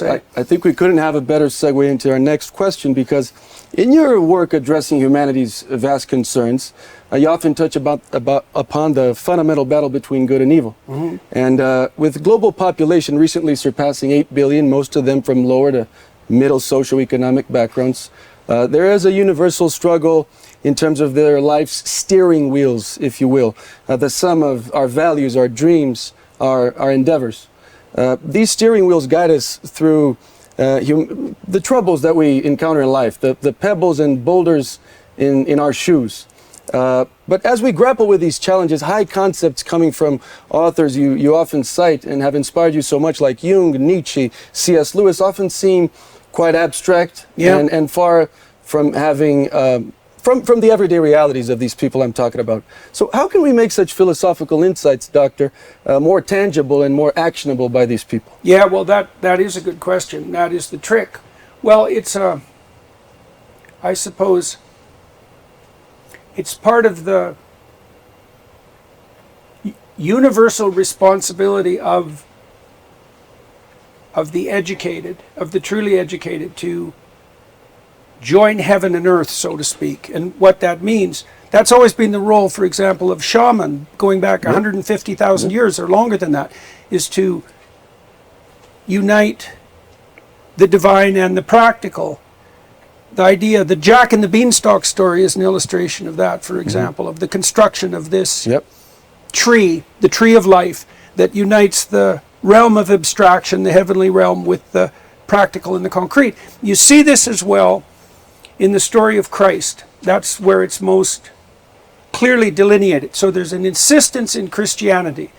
say. I think we couldn't have a better segue into our next question, because in your work addressing humanity's vast concerns, you often touch upon the fundamental battle between good and evil. Mm-hmm. And with global population recently surpassing 8 billion, most of them from lower to middle socioeconomic backgrounds, there is a universal struggle in terms of their life's steering wheels, if you will, the sum of our values, our dreams, our endeavors. These steering wheels guide us through the troubles that we encounter in life, the pebbles and boulders in our shoes. But as we grapple with these challenges, high concepts coming from authors you often cite and have inspired you so much, like Jung, Nietzsche, C.S. Lewis, often seem quite abstract and far from having from the everyday realities of these people I'm talking about. So how can we make such philosophical insights, Doctor, more tangible and more actionable by these people? Yeah, well, that is a good question. That is the trick. Well, it's I suppose it's part of the universal responsibility of the educated, of the truly educated, to join heaven and earth, so to speak. And what that means, that's always been the role, for example, of shaman, going back 150,000 years or longer than that, is to unite the divine and the practical. The idea, the Jack and the Beanstalk story is an illustration of that, for example, of the construction of this tree, the tree of life, that unites the realm of abstraction, the heavenly realm, with the practical and the concrete. You see this as well in the story of Christ. That's where it's most clearly delineated. So there's an insistence in Christianity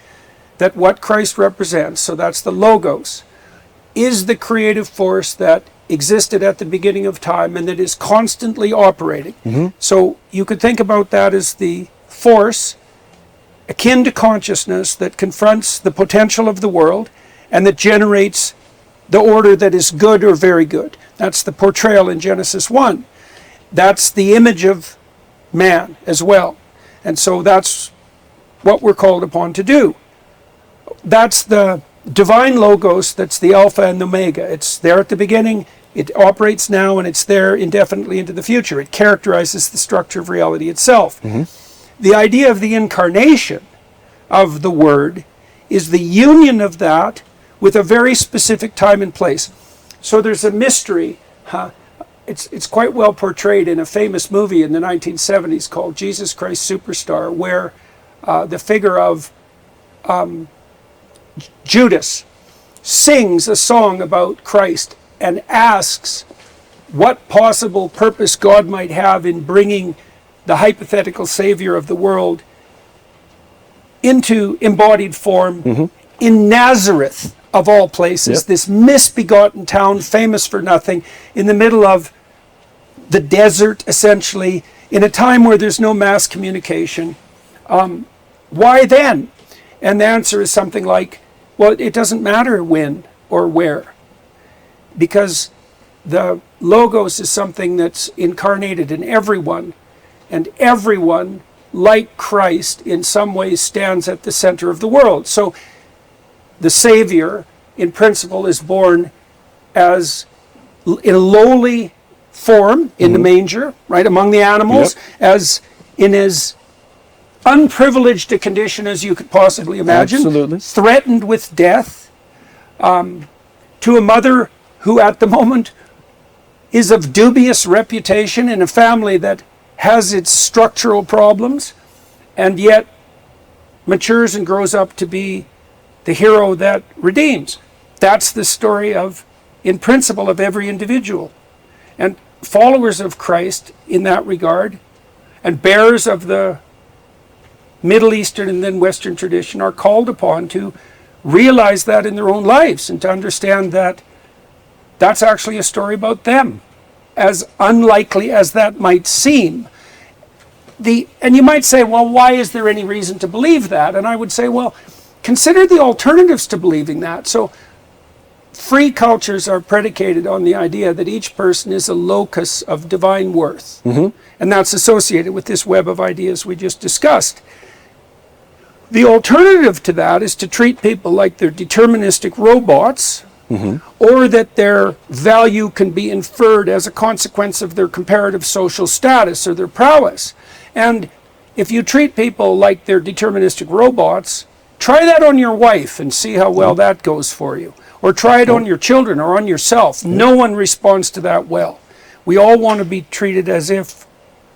that what Christ represents, so that's the Logos, is the creative force that existed at the beginning of time and that is constantly operating. Mm-hmm. So you could think about that as the force akin to consciousness that confronts the potential of the world and that generates the order that is good or very good. That's the portrayal in Genesis 1. That's the image of man as well. And so that's what we're called upon to do. That's the divine Logos, that's the Alpha and the Omega. It's there at the beginning, it operates now, and it's there indefinitely into the future. It characterizes the structure of reality itself. Mm-hmm. The idea of the incarnation of the Word is the union of that with a very specific time and place. So there's a mystery. It's quite well portrayed in a famous movie in the 1970s called Jesus Christ Superstar, where the figure of Judas sings a song about Christ and asks what possible purpose God might have in bringing the hypothetical Savior of the world into embodied form in Nazareth, of all places, this misbegotten town, famous for nothing, in the middle of the desert, essentially, in a time where there's no mass communication. Why then? And the answer is something like, well, it doesn't matter when or where, because the Logos is something that's incarnated in everyone, and everyone, like Christ, in some ways stands at the center of the world. So the Savior, in principle, is born as in a lowly form in the manger, right, among the animals, as in as unprivileged a condition as you could possibly imagine, threatened with death, to a mother who at the moment is of dubious reputation in a family that has its structural problems, and yet matures and grows up to be the hero that redeems. That's the story of, in principle, of every individual. And followers of Christ in that regard, and bearers of the Middle Eastern and then Western tradition, are called upon to realize that in their own lives and to understand that that's actually a story about them, as unlikely as that might seem. And you might say, well, why is there any reason to believe that? And I would say, well, consider the alternatives to believing that. So free cultures are predicated on the idea that each person is a locus of divine worth. And that's associated with this web of ideas we just discussed. The alternative to that is to treat people like they're deterministic robots or that their value can be inferred as a consequence of their comparative social status or their prowess. And if you treat people like they're deterministic robots, try that on your wife and see how well that goes for you. Or try it on your children or on yourself. No one responds to that well. We all want to be treated as if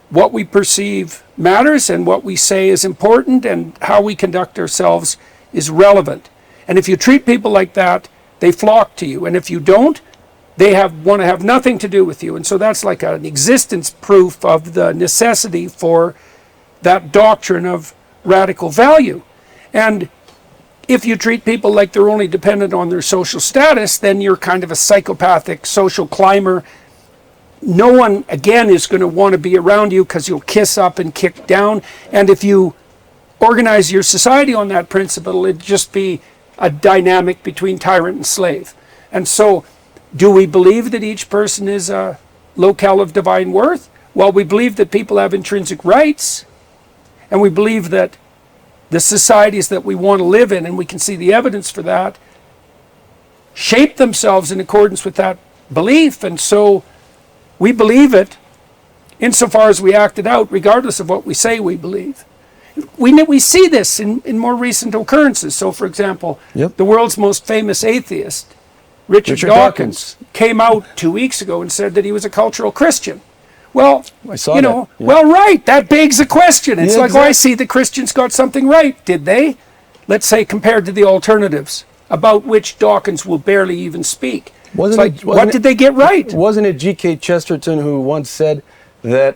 what we perceive matters and what we say is important and how we conduct ourselves is relevant. And if you treat people like that, they flock to you. And if you don't, they want to have nothing to do with you. And so that's like an existence proof of the necessity for that doctrine of radical value. And if you treat people like they're only dependent on their social status, then you're kind of a psychopathic social climber. No one, again, is going to want to be around you because you'll kiss up and kick down. And if you organize your society on that principle, it'd just be a dynamic between tyrant and slave. And so, do we believe that each person is a locale of divine worth? Well, we believe that people have intrinsic rights, and we believe that the societies that we want to live in, and we can see the evidence for that, shape themselves in accordance with that belief. And so we believe it insofar as we act it out, regardless of what we say we believe. We see this in more recent occurrences. So, for example, the world's most famous atheist, Richard Dawkins, came out 2 weeks ago and said that he was a cultural Christian. Well, well, right, that begs a question. It's like, I see the Christians got something right. Did they? Let's say compared to the alternatives, about which Dawkins will barely even speak. What did they get right? Wasn't it G.K. Chesterton who once said that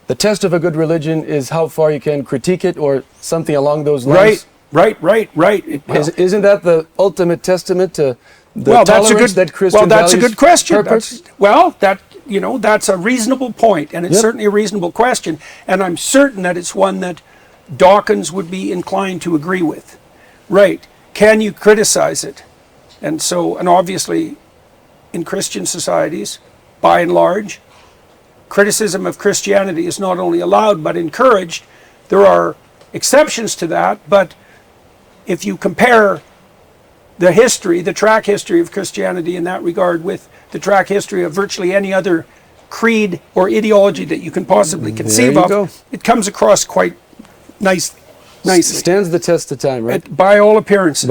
the test of a good religion is how far you can critique it, or something along those lines? Right. Isn't that the ultimate testament to the tolerance that Christian that's a good question. Purpose? That's a reasonable point, and it's certainly a reasonable question, and I'm certain that it's one that Dawkins would be inclined to agree with. Right. Can you criticize it? And obviously, in Christian societies, by and large, criticism of Christianity is not only allowed but encouraged. There are exceptions to that, but if you compare the history, the track history of Christianity in that regard with the track history of virtually any other creed or ideology that you can possibly conceive of, it comes across quite nicely. Stands the test of time, right? By all appearances.